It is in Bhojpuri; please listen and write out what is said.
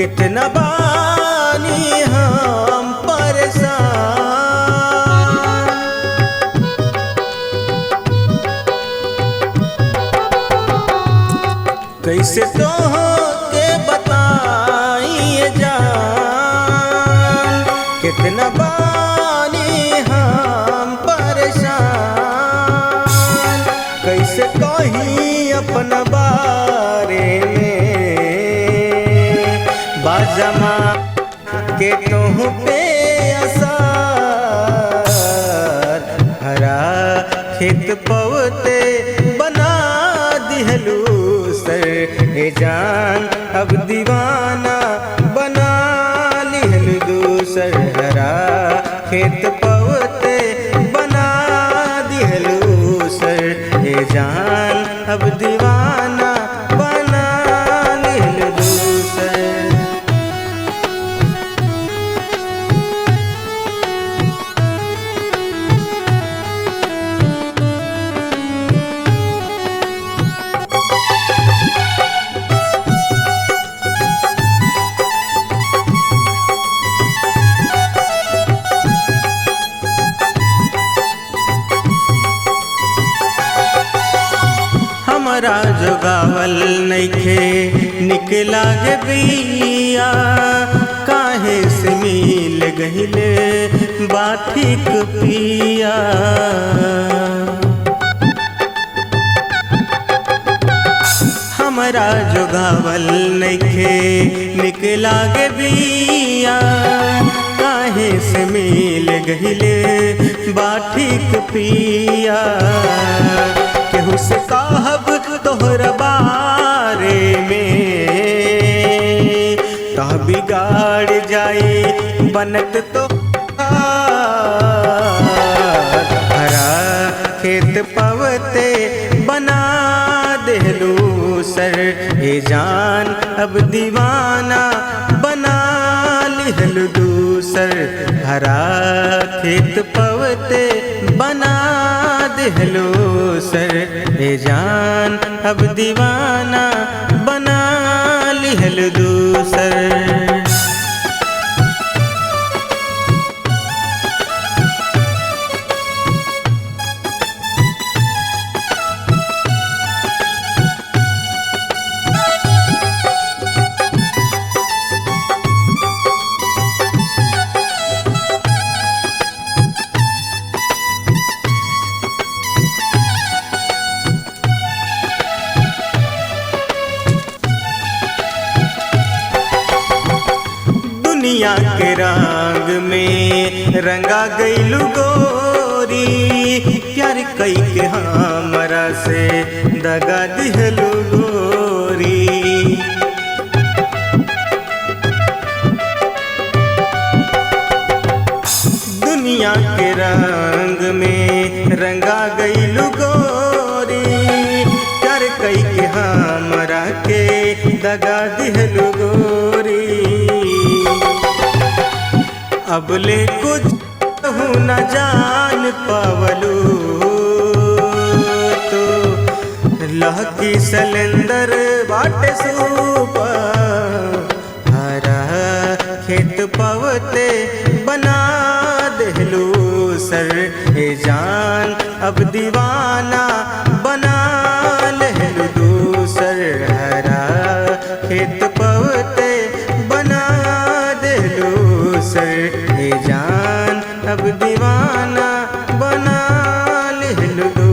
कितना बानी हम परेशान, कैसे तो के बताइए जान, कितना बानी हम परेशान, कैसे कहीं अपना बारे में बाजमा के तुह पे असर, हरा खेत पवते बना दिहलू सर, ए जान अब दीवाना बना लिहल दूसर, हरा खेत पवते बना दिहलू सर, ए जान अब दीवाना बना लिहल दूसर। हमरा जोगावल नइखे निकला गे बिया, काहे से मिल गहिले बाठिक पिया, हमरा जोगावल नइखे निकला गे बिया, काहे से मिल गहिले बाठिक पिया, केहू से कहब तोहर बारे में तह बिगाड़ जाए बनत तो, हरा खेत पवते बना देलू सर, ए जान अब दीवाना बना लिहल दूसर, हरा खेत पवते बना देहलो सर, ए जान अब दीवाना बना लिहल दूसर। दुनिया के रंग में रंगा गईलू गोरी, प्यार कई के हमरा से दगा दिहलू गोरी, दुनिया के रंग में रंगा गईलू गोरी, प्यार कई के हमरा के दगा दिहलू गोरी, अब ले कुछ न जान पावलू तो, लहकी सलेंदर बाटे सूपा, हरा खेत पवते बना देलू सर, ए जान अब दीवाना बना लेलू दूसर, हरा खेत पवते बना देलू सर, ए जान अब दीवाना बना लेलू।